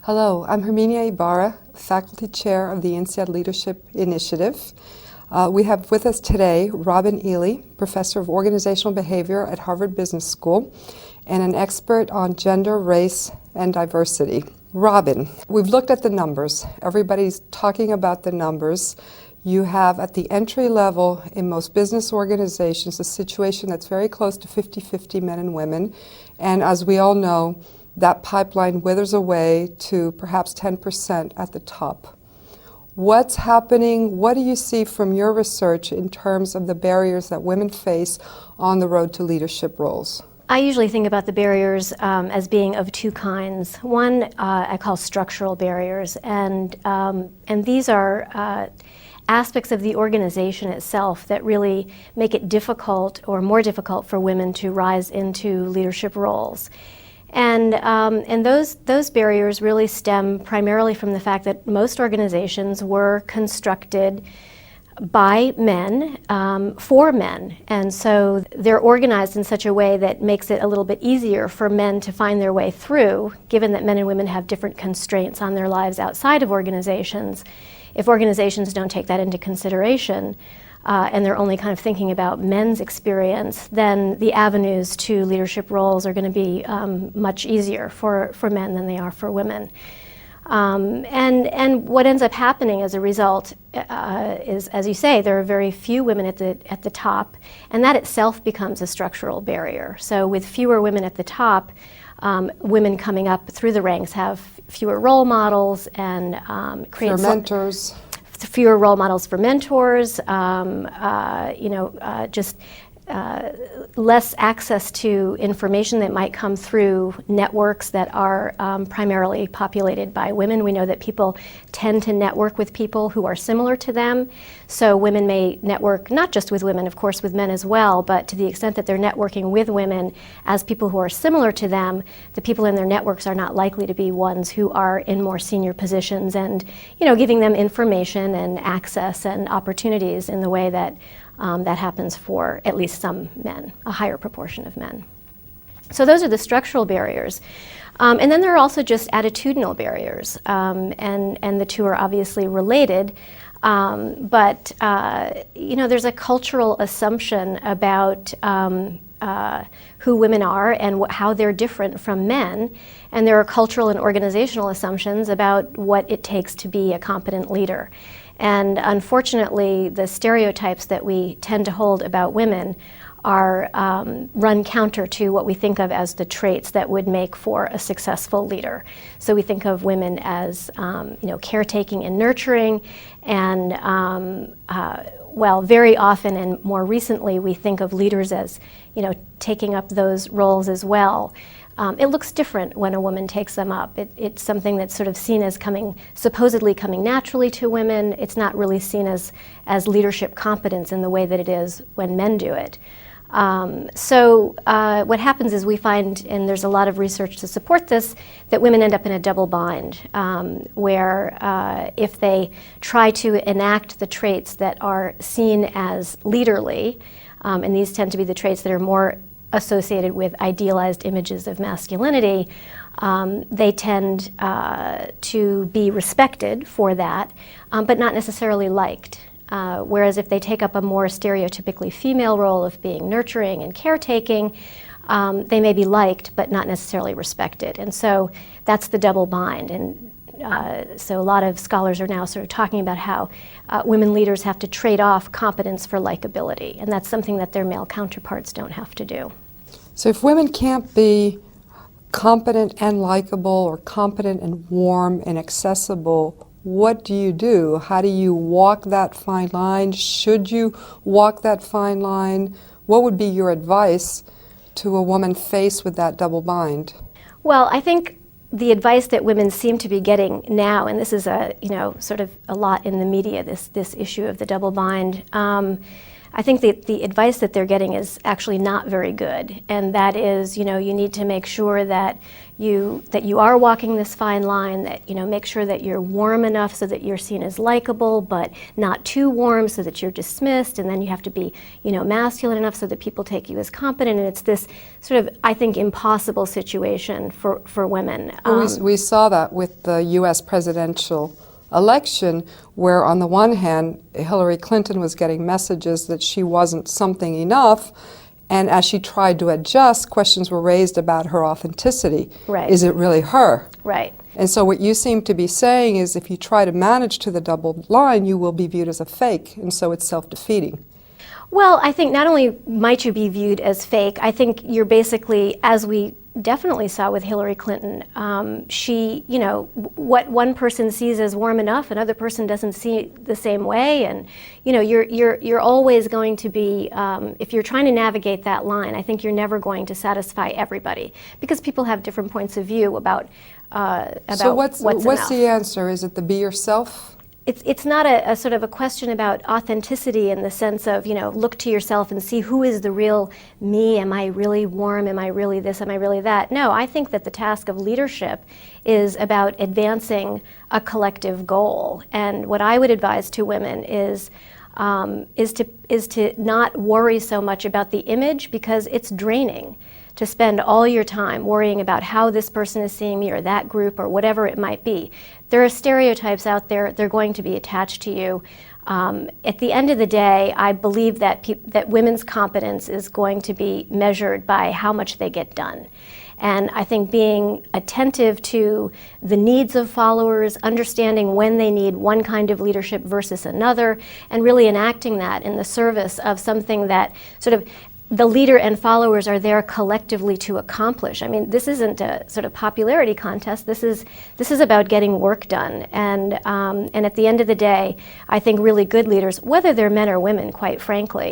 Hello, I'm Herminia Ibarra, Faculty Chair of the INSEAD Leadership Initiative. We have with us today Robin Ely, Professor of Organizational Behavior at Harvard Business School, and an expert on gender, race, and diversity. Robin, we've looked at the numbers. Everybody's talking about the numbers. You have at the entry level in most business organizations a situation that's very close to 50-50 men and women, and as we all know, that pipeline withers away to perhaps 10% at the top. What's happening? What do you see from your research in terms of the barriers that women face on the road to leadership roles? I usually think about the barriers as being of two kinds. One I call structural barriers, and these are aspects of the organization itself that really make it difficult or more difficult for women to rise into leadership roles. And those barriers really stem primarily from the fact that most organizations were constructed by men, for men. And so they're organized in such a way that makes it a little bit easier for men to find their way through, given that men and women have different constraints on their lives outside of organizations. If organizations don't take that into consideration, and they're only kind of thinking about men's experience, then the avenues to leadership roles are going to be much easier for men than they are for women. And what ends up happening as a result is, as you say, there are very few women at the top, and that itself becomes a structural barrier. So with fewer women at the top, women coming up through the ranks have fewer role models and create mentors. Fewer role models for mentors, just less access to information that might come through networks that are primarily populated by women. We know that people tend to network with people who are similar to them. So women may network not just with women, of course, with men as well, but to the extent that they're networking with women as people who are similar to them, the people in their networks are not likely to be ones who are in more senior positions and, giving them information and access and opportunities in the way that that happens for at least some men, a higher proportion of men. So those are the structural barriers. And then there are also just attitudinal barriers, and the two are obviously related. But there's a cultural assumption about who women are and how they're different from men. And there are cultural and organizational assumptions about what it takes to be a competent leader. And unfortunately, the stereotypes that we tend to hold about women are run counter to what we think of as the traits that would make for a successful leader. So we think of women as caretaking and nurturing, and very often and more recently we think of leaders as taking up those roles as well. It looks different when a woman takes them up. It's something that's sort of seen as supposedly coming naturally to women. It's not really seen as leadership competence in the way that it is when men do it. So what happens is we find, and there's a lot of research to support this, that women end up in a double bind, where if they try to enact the traits that are seen as leaderly, and these tend to be the traits that are more associated with idealized images of masculinity, they tend to be respected for that, but not necessarily liked. Whereas if they take up a more stereotypically female role of being nurturing and caretaking, they may be liked but not necessarily respected. And so that's the double bind. And so a lot of scholars are now sort of talking about how women leaders have to trade off competence for likability, and that's something that their male counterparts don't have to do. So if women can't be competent and likable, or competent and warm and accessible, what do you do? How do you walk that fine line? Should you walk that fine line? What would be your advice to a woman faced with that double bind? Well, I think the advice that women seem to be getting now, and this is sort of a lot in the media, this issue of the double bind, I think the advice that they're getting is actually not very good, and that is, you need to make sure that you are walking this fine line, that, make sure that you're warm enough so that you're seen as likable, but not too warm so that you're dismissed, and then you have to be, masculine enough so that people take you as competent, and it's this sort of, I think, impossible situation for women. Well, we saw that with the U.S. presidential election, where on the one hand, Hillary Clinton was getting messages that she wasn't something enough, and as she tried to adjust, questions were raised about her authenticity. Right. Is it really her? Right. And so what you seem to be saying is if you try to manage to the double line, you will be viewed as a fake, and so it's self-defeating. Well, I think not only might you be viewed as fake, I think you're basically, as we definitely saw with Hillary Clinton, she, what one person sees as warm enough, another person doesn't see it the same way, and you're always going to be, if you're trying to navigate that line, I think you're never going to satisfy everybody because people have different points of view about so what's enough. the answer? Is it the be yourself? It's not a sort of a question about authenticity in the sense of, look to yourself and see who is the real me. Am I really warm? Am I really this? Am I really that? No, I think that the task of leadership is about advancing a collective goal. And what I would advise to women is to not worry so much about the image, because it's draining to spend all your time worrying about how this person is seeing me or that group or whatever it might be. There are stereotypes out there. They're going to be attached to you. At the end of the day, I believe that women's competence is going to be measured by how much they get done. And I think being attentive to the needs of followers, understanding when they need one kind of leadership versus another, and really enacting that in the service of something that sort of the leader and followers are there collectively to accomplish. I mean, this isn't a sort of popularity contest. This is about getting work done. And at the end of the day, I think really good leaders, whether they're men or women, quite frankly,